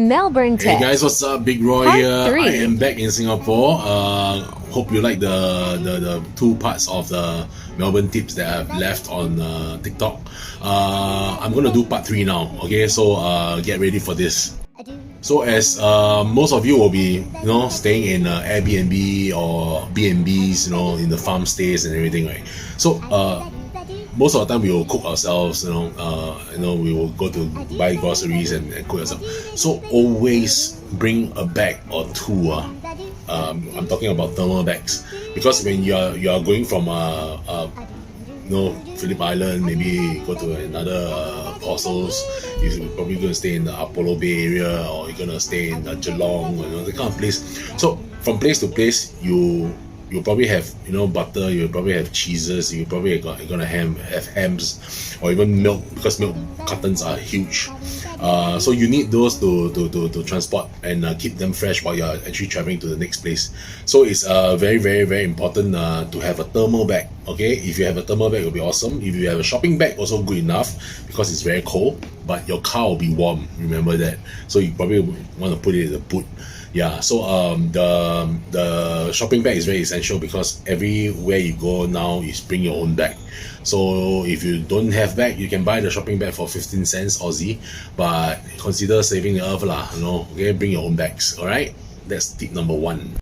Melbourne Hey Tech. guys, what's up? Big Roy Part here. 3. I am back in Singapore. Hope you like the two parts of the Melbourne tips that I've left on TikTok. I'm gonna do part 3 now. Okay, so get ready for this. So as most of you will be, staying in Airbnb or B&Bs, in the farm stays and everything, right? So most of the time we will cook ourselves, we will go to buy groceries and cook ourselves. So always bring a bag or two. I'm talking about thermal bags, because when you are going from Phillip Island, maybe go to another Apostles, you're probably going to stay in the Apollo Bay area, or you're going to stay in the Geelong, the kind of place. So from place to place, you'll probably have butter, you'll probably have cheeses, you're probably gonna have hams, or even milk, because milk cartons are huge. So you need those to transport and keep them fresh while you're actually traveling to the next place. So it's very, very, very important to have a thermal bag. Okay, if you have a thermal bag, it'll be awesome. If you have a shopping bag, also good enough, because it's very cold, but your car will be warm, remember that. So you probably want to put it in the boot. Yeah, so the shopping bag is very essential, because everywhere you go now is bring your own bag. So if you don't have bag, you can buy the shopping bag for 15 cents Aussie, but consider saving the earth lah, okay, bring your own bags. All right, that's tip number 1.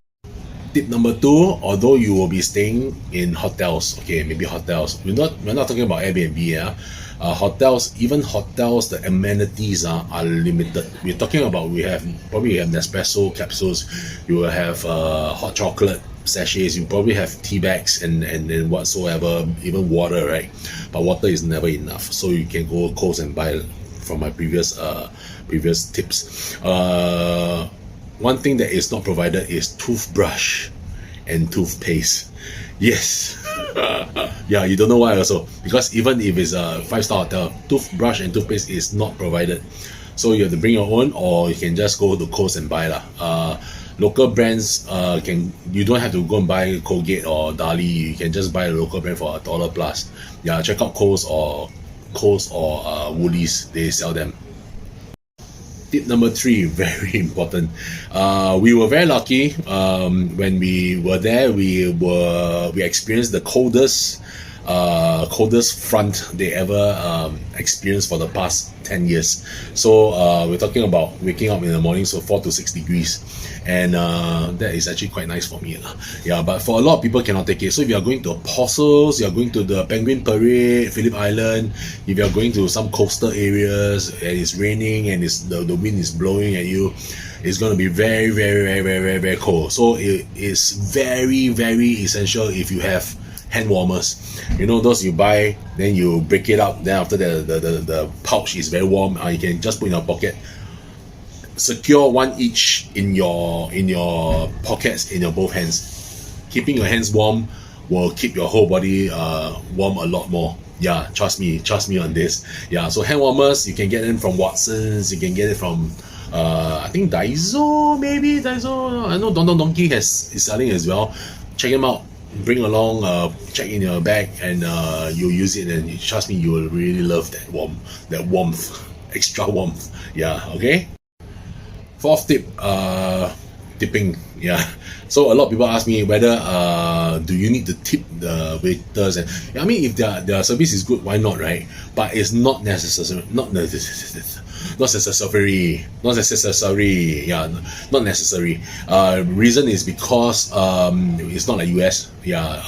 Tip number 2, although you will be staying in hotels, okay, maybe hotels, we're not talking about Airbnb, yeah. Hotels, even hotels, the amenities are limited. We're talking about, we probably have Nespresso capsules, you will have hot chocolate sachets, you probably have tea bags and whatsoever, even water, right? But water is never enough, so you can go Coles and buy from my previous tips. One thing that is not provided is toothbrush and toothpaste. Yes. Yeah, you don't know why also, because even if it's a 5-star hotel, toothbrush and toothpaste is not provided. So you have to bring your own, or you can just go to Coles and buy lah. Local brands, you don't have to go and buy Colgate or Dali. You can just buy a local brand for $1 plus. Yeah, check out Coles or Woolies, they sell them. Tip number 3, very important. We were very lucky when we were there. We experienced the coldest front they ever experienced for the past 10 years. So we're talking about waking up in the morning, so 4 to 6 degrees, and that is actually quite nice for me. Yeah, but for a lot of people cannot take it. So if you are going to Apostles, you are going to the Penguin Parade, Phillip Island, if you are going to some coastal areas and it's raining and the wind is blowing at you, it's going to be very, very, very, very, very, very cold. So it is very, very essential if you have hand warmers, those you buy, then you break it up, then after the pouch is very warm, you can just put in your pocket. Secure one each in your pockets, in your both hands. Keeping your hands warm will keep your whole body warm a lot more. Yeah, trust me on this. Yeah, so hand warmers, you can get them from Watsons, you can get it from I think Daiso, maybe Daiso. I know Don Don Donki is selling as well. Check them out. Bring along, check in your bag, and you'll use it, and trust me, you will really love that warmth, extra warmth. Yeah, okay. 4th tip, tipping. Yeah, so a lot of people ask me whether do you need to tip the waiters, and I mean, if their service is good, why not, right? But it's not necessary. Not necessary. Yeah, not necessary. Reason is because it's not like US. Yeah,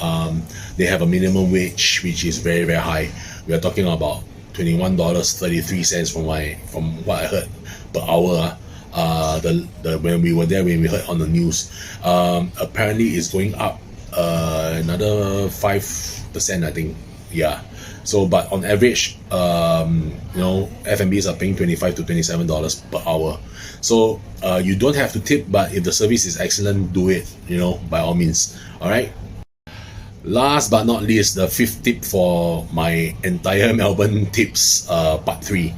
they have a minimum wage which is very, very high. We are talking about $21.33 from what I heard per hour. When we were there, when we heard on the news, apparently it's going up another 5%, I think. Yeah. So, but on average, F&Bs are paying $25 to $27 per hour. So you don't have to tip, but if the service is excellent, do it. By all means. All right. Last but not least, the 5th tip for my entire Melbourne tips, part 3.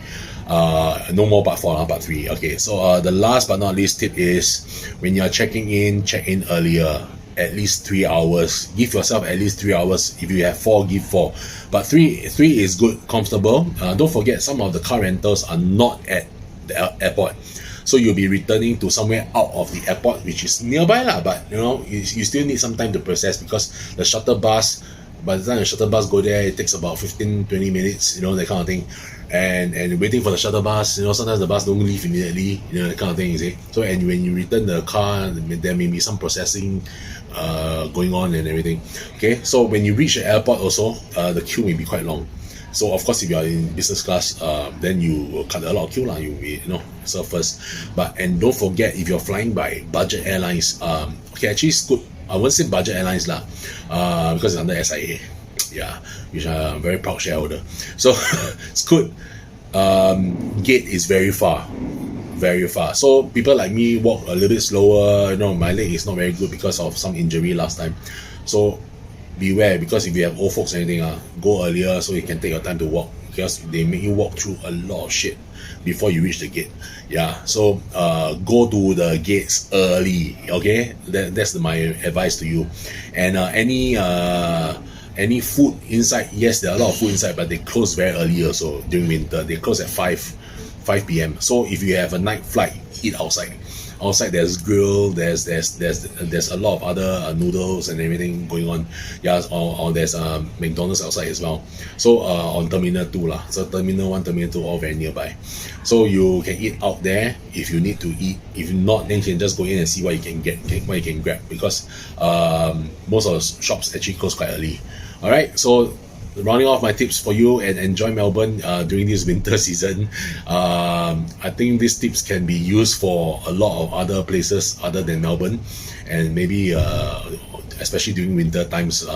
No more part 4, part 3. Okay, so the last but not least tip is, when you're checking in, check in earlier. At least 3 hours. Give yourself at least 3 hours. If you have 4, give 4. But 3 is good, comfortable. Don't forget, some of the car rentals are not at the airport. So you'll be returning to somewhere out of the airport, which is nearby lah. But you know, you still need some time to process, because the shuttle bus, by the time the shuttle bus go there, it takes about 15-20 minutes, you know, that kind of thing. And waiting for the shuttle bus, you know, sometimes the bus don't leave immediately, you know, that kind of thing, you see. So, and when you return the car, there may be some processing going on and everything. Okay, so when you reach the airport also, the queue may be quite long. So of course, if you are in business class, then you will cut a lot of queue lah. You know, serve first. And don't forget, if you're flying by budget airlines, okay, actually Scoot, I won't say budget airlines lah, because it's under SIA. Yeah, which I'm a very proud shareholder. So Scoot, gate is very far. So people like me walk a little bit slower. You know, my leg is not very good because of some injury last time. So beware, because if you have old folks or anything, go earlier so you can take your time to walk, because they make you walk through a lot of shit before you reach the gate. Yeah, so go to the gates early. Okay, that's my advice to you. And any food inside, yes, there are a lot of food inside, but they close very early also during winter. They close at 5 p.m. So if you have a night flight, eat outside. Outside there's grill, there's a lot of other noodles and everything going on. Yeah, or there's McDonald's outside as well. So on Terminal 2 lah. So Terminal 1, Terminal 2 all very nearby. So you can eat out there if you need to eat. If not, then you can just go in and see what you can get, what you can grab, because most of the shops actually close quite early. Alright, so rounding off my tips for you, and enjoy Melbourne during this winter season. I think these tips can be used for a lot of other places other than Melbourne, and maybe especially during winter times,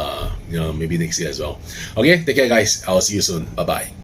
you know, maybe next year as well. Okay, take care guys, I'll see you soon. Bye bye.